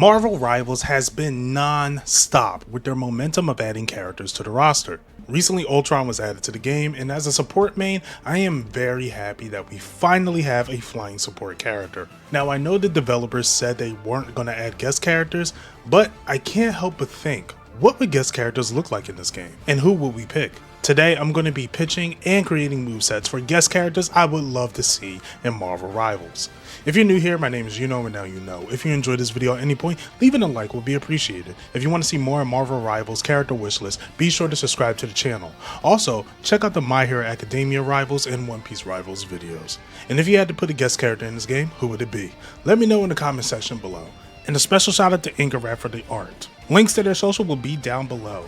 Marvel Rivals has been non-stop with their momentum of adding characters to the roster. Recently, Ultron was added to the game, and as a support main, I am very happy that we finally have a flying support character. Now, I know the developers said they weren't going to add guest characters, but I can't help but think, what would guest characters look like in this game? And who would we pick? Today, I'm going to be pitching and creating movesets for guest characters I would love to see in Marvel Rivals. If you're new here, my name is Yuno, and now you know. If you enjoyed this video at any point, leaving a like will be appreciated. If you want to see more Marvel Rivals character wishlist, be sure to subscribe to the channel. Also, check out the My Hero Academia Rivals and One Piece Rivals videos. And if you had to put a guest character in this game, who would it be? Let me know in the comment section below. And a special shout out to Inkarap for the art. Links to their social will be down below.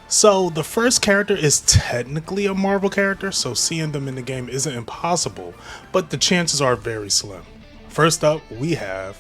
So the first character is technically a Marvel character, so seeing them in the game isn't impossible, but the chances are very slim. First up, we have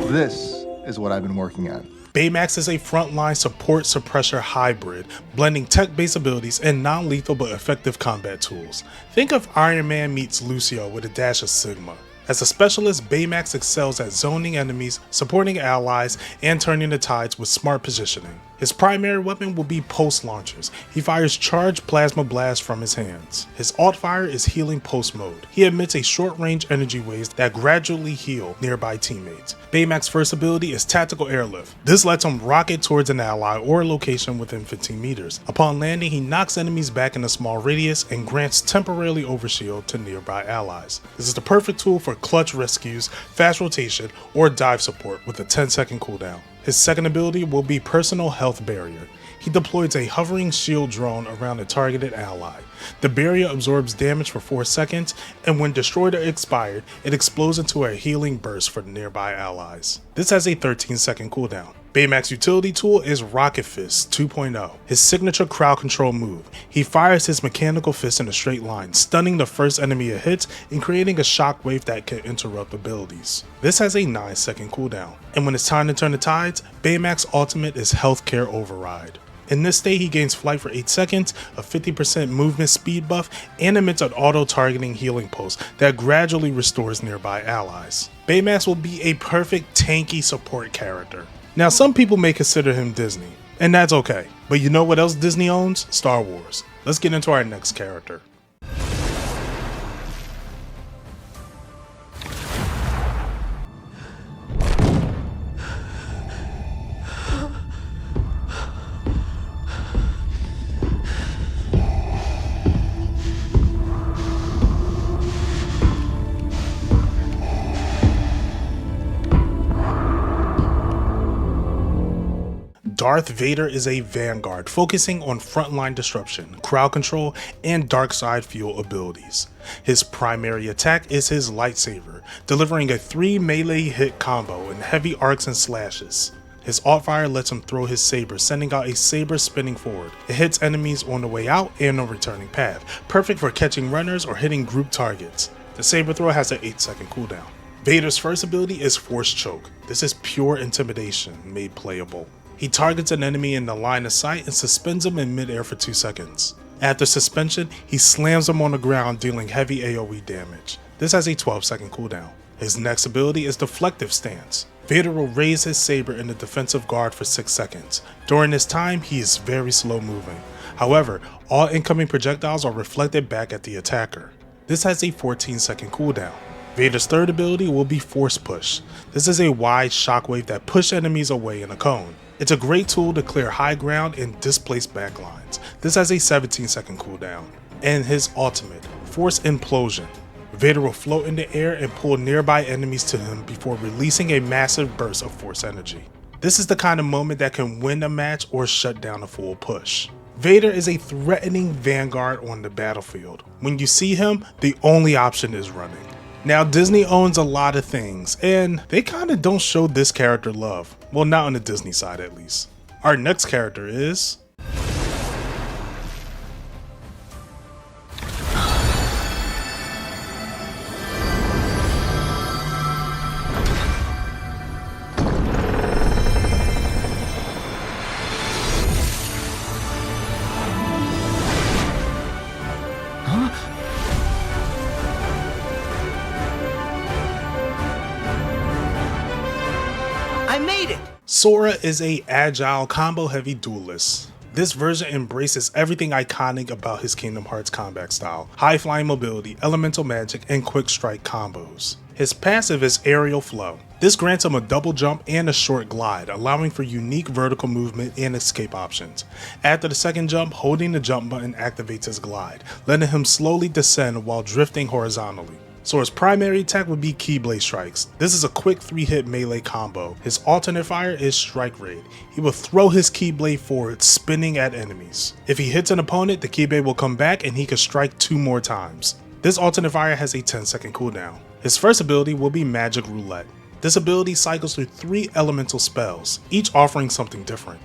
This is what I've been working on. Baymax is a frontline support suppressor hybrid, blending tech-based abilities and non-lethal but effective combat tools. Think of Iron Man meets Lucio with a dash of Sigma. As a specialist, Baymax excels at zoning enemies, supporting allies, and turning the tides with smart positioning. His primary weapon will be pulse launchers. He fires charged plasma blasts from his hands. His alt fire is healing pulse mode. He emits a short-range energy waves that gradually heal nearby teammates. Baymax's first ability is tactical airlift. This lets him rocket towards an ally or a location within 15 meters. Upon landing, he knocks enemies back in a small radius and grants temporarily overshield to nearby allies. This is the perfect tool for clutch rescues, fast rotation, or dive support with a 10-second cooldown. His second ability will be Personal Health Barrier. He deploys a hovering shield drone around a targeted ally. The barrier absorbs damage for 4 seconds, and when destroyed or expired, it explodes into a healing burst for the nearby allies. This has a 13-second cooldown. Baymax's utility tool is Rocket Fist 2.0, his signature crowd control move. He fires his mechanical fist in a straight line, stunning the first enemy it hits and creating a shockwave that can interrupt abilities. This has a 9-second cooldown. And when it's time to turn the tides, Baymax's ultimate is Healthcare Override. In this state, he gains flight for 8 seconds, a 50% movement speed buff, and emits an auto-targeting healing pulse that gradually restores nearby allies. Baymax will be a perfect tanky support character. Now, some people may consider him Disney, and that's okay. But you know what else Disney owns? Star Wars. Let's get into our next character. Darth Vader is a vanguard focusing on frontline disruption, crowd control, and dark side fuel abilities. His primary attack is his lightsaber, delivering a 3 melee hit combo in heavy arcs and slashes. His alt fire lets him throw his saber, sending out a saber spinning forward. It hits enemies on the way out and on returning path, perfect for catching runners or hitting group targets. The saber throw has an 8-second cooldown. Vader's first ability is Force Choke. This is pure intimidation made playable. He targets an enemy in the line of sight and suspends him in midair for 2 seconds. After suspension, he slams him on the ground, dealing heavy AoE damage. This has a 12-second cooldown. His next ability is Deflective Stance. Vader will raise his saber in the defensive guard for 6 seconds. During this time, he is very slow moving. However, all incoming projectiles are reflected back at the attacker. This has a 14-second cooldown. Vader's third ability will be Force Push. This is a wide shockwave that pushes enemies away in a cone. It's a great tool to clear high ground and displace backlines. This has a 17-second cooldown. And his ultimate, Force Implosion. Vader will float in the air and pull nearby enemies to him before releasing a massive burst of force energy. This is the kind of moment that can win a match or shut down a full push. Vader is a threatening vanguard on the battlefield. When you see him, the only option is running. Now, Disney owns a lot of things, and they kinda don't show this character love. Well, not on the Disney side at least. Our next character is I made it! Sora is a agile, combo-heavy duelist. This version embraces everything iconic about his Kingdom Hearts combat style: high-flying mobility, elemental magic, and quick-strike combos. His passive is Aerial Flow. This grants him a double jump and a short glide, allowing for unique vertical movement and escape options. After the second jump, holding the jump button activates his glide, letting him slowly descend while drifting horizontally. Sora's primary attack would be Keyblade Strikes. This is a quick 3-hit melee combo. His alternate fire is Strike Raid. He will throw his Keyblade forward, spinning at enemies. If he hits an opponent, the Keyblade will come back and he can strike 2 more times. This alternate fire has a 10-second cooldown. His first ability will be Magic Roulette. This ability cycles through 3 elemental spells, each offering something different.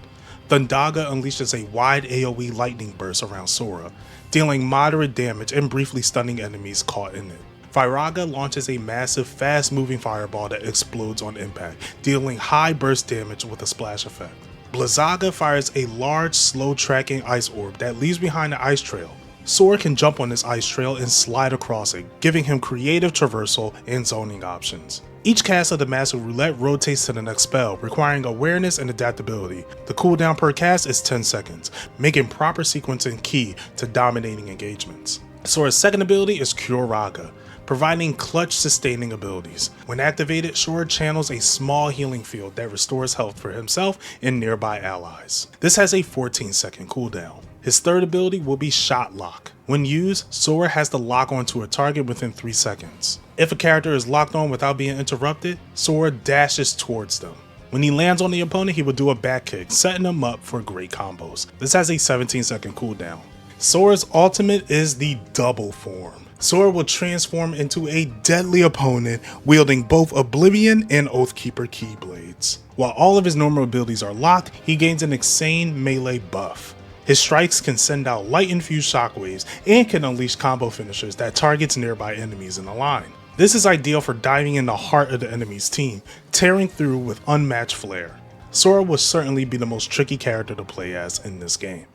Thundaga unleashes a wide AoE lightning burst around Sora, dealing moderate damage and briefly stunning enemies caught in it. Firaga launches a massive, fast-moving fireball that explodes on impact, dealing high burst damage with a splash effect. Blizzaga fires a large, slow-tracking ice orb that leaves behind an ice trail. Sora can jump on this ice trail and slide across it, giving him creative traversal and zoning options. Each cast of the Massive Roulette rotates to the next spell, requiring awareness and adaptability. The cooldown per cast is 10 seconds, making proper sequencing key to dominating engagements. Sora's second ability is Cure Raga, providing clutch sustaining abilities. When activated, Sora channels a small healing field that restores health for himself and nearby allies. This has a 14-second cooldown. His third ability will be Shot Lock. When used, Sora has to lock onto a target within 3 seconds. If a character is locked on without being interrupted, Sora dashes towards them. When he lands on the opponent, he will do a back kick, setting them up for great combos. This has a 17-second cooldown. Sora's ultimate is the Double Form. Sora will transform into a deadly opponent, wielding both Oblivion and Oathkeeper Keyblades. While all of his normal abilities are locked, he gains an insane melee buff. His strikes can send out light-infused shockwaves and can unleash combo finishers that targets nearby enemies in a line. This is ideal for diving in the heart of the enemy's team, tearing through with unmatched flair. Sora will certainly be the most tricky character to play as in this game.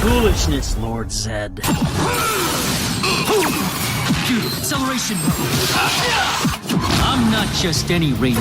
Foolishness, Lord Zed. Acceleration mode. I'm not just any ranger.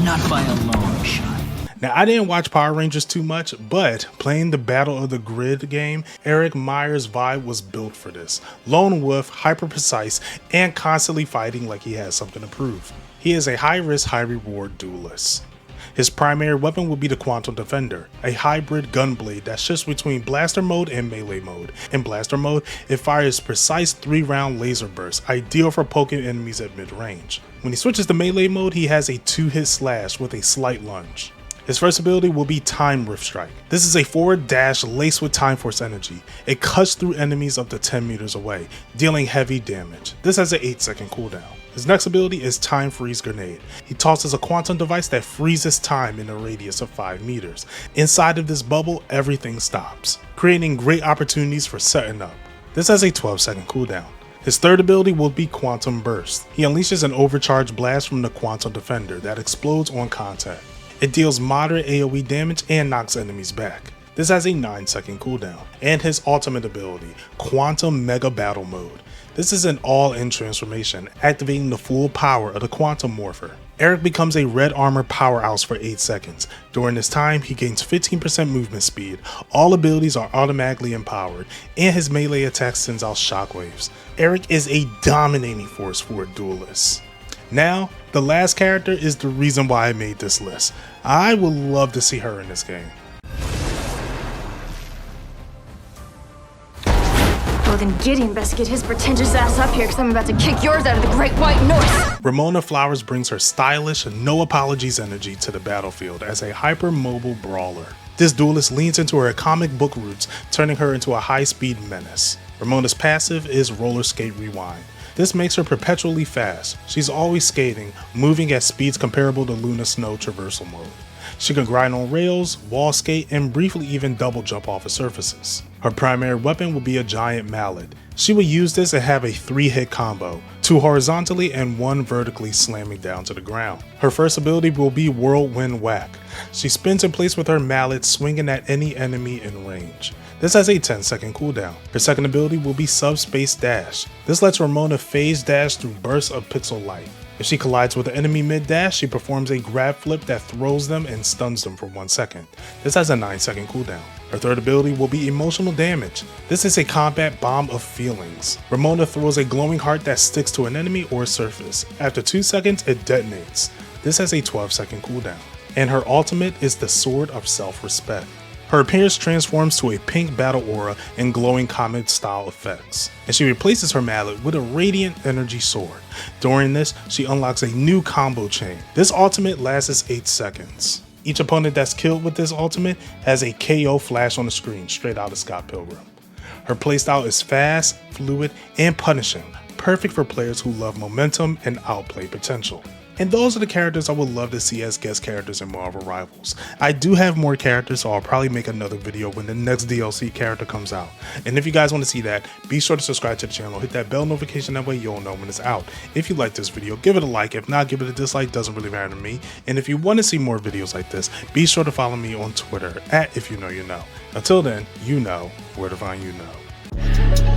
Not by a long shot. Now, I didn't watch Power Rangers too much, but playing the Battle of the Grid game, Eric Meyer's vibe was built for this. Lone wolf, hyper precise, and constantly fighting like he has something to prove. He is a high risk, high reward duelist. His primary weapon will be the Quantum Defender, a hybrid gunblade that shifts between blaster mode and melee mode. In blaster mode, it fires precise 3-round laser bursts, ideal for poking enemies at mid-range. When he switches to melee mode, he has a 2-hit slash with a slight lunge. His first ability will be Time Rift Strike. This is a forward dash laced with Time Force energy. It cuts through enemies up to 10 meters away, dealing heavy damage. This has an 8-second cooldown. His next ability is Time Freeze Grenade. He tosses a quantum device that freezes time in a radius of 5 meters. Inside of this bubble, everything stops, creating great opportunities for setting up. This has a 12-second cooldown. His third ability will be Quantum Burst. He unleashes an overcharged blast from the Quantum Defender that explodes on contact. It deals moderate AoE damage and knocks enemies back. This has a 9-second cooldown. And his ultimate ability, Quantum Mega Battle Mode. This is an all-in transformation, activating the full power of the Quantum Morpher. Eric becomes a red armor powerhouse for 8 seconds. During this time, he gains 15% movement speed, all abilities are automatically empowered, and his melee attack sends out shockwaves. Eric is a dominating force for a duelist. Now, the last character is the reason why I made this list. I would love to see her in this game. Well, then Gideon best get his pretentious ass up here, because I'm about to kick yours out of the Great White North. Ramona Flowers brings her stylish, no apologies energy to the battlefield as a hyper-mobile brawler. This duelist leans into her comic book roots, turning her into a high-speed menace. Ramona's passive is Roller Skate Rewind. This makes her perpetually fast. She's always skating, moving at speeds comparable to Luna Snow traversal mode. She can grind on rails, wall skate, and briefly even double jump off of surfaces. Her primary weapon will be a giant mallet. She will use this and have a 3-hit combo, 2 horizontally and 1 vertically slamming down to the ground. Her first ability will be Whirlwind Whack. She spins in place with her mallet, swinging at any enemy in range. This has a 10-second cooldown. Her second ability will be Subspace Dash. This lets Ramona phase dash through bursts of pixel light. If she collides with an enemy mid-dash, she performs a grab flip that throws them and stuns them for 1 second. This has a 9-second cooldown. Her third ability will be Emotional Damage. This is a combat bomb of feelings. Ramona throws a glowing heart that sticks to an enemy or surface. After 2 seconds, it detonates. This has a 12-second cooldown. And her ultimate is the Sword of Self-Respect. Her appearance transforms to a pink battle aura and glowing comet style effects, and she replaces her mallet with a radiant energy sword. During this, she unlocks a new combo chain. This ultimate lasts 8 seconds. Each opponent that's killed with this ultimate has a KO flash on the screen, straight out of Scott Pilgrim. Her playstyle is fast, fluid, and punishing, perfect for players who love momentum and outplay potential. And those are the characters I would love to see as guest characters in Marvel Rivals. I do have more characters, so I'll probably make another video when the next DLC character comes out. And if you guys want to see that, be sure to subscribe to the channel, hit that bell notification, that way you'll know when it's out. If you like this video, give it a like. If not, give it a dislike, doesn't really matter to me. And if you want to see more videos like this, be sure to follow me on Twitter @IfYouKnowYouKnow. Until then, you know where to find Yuno.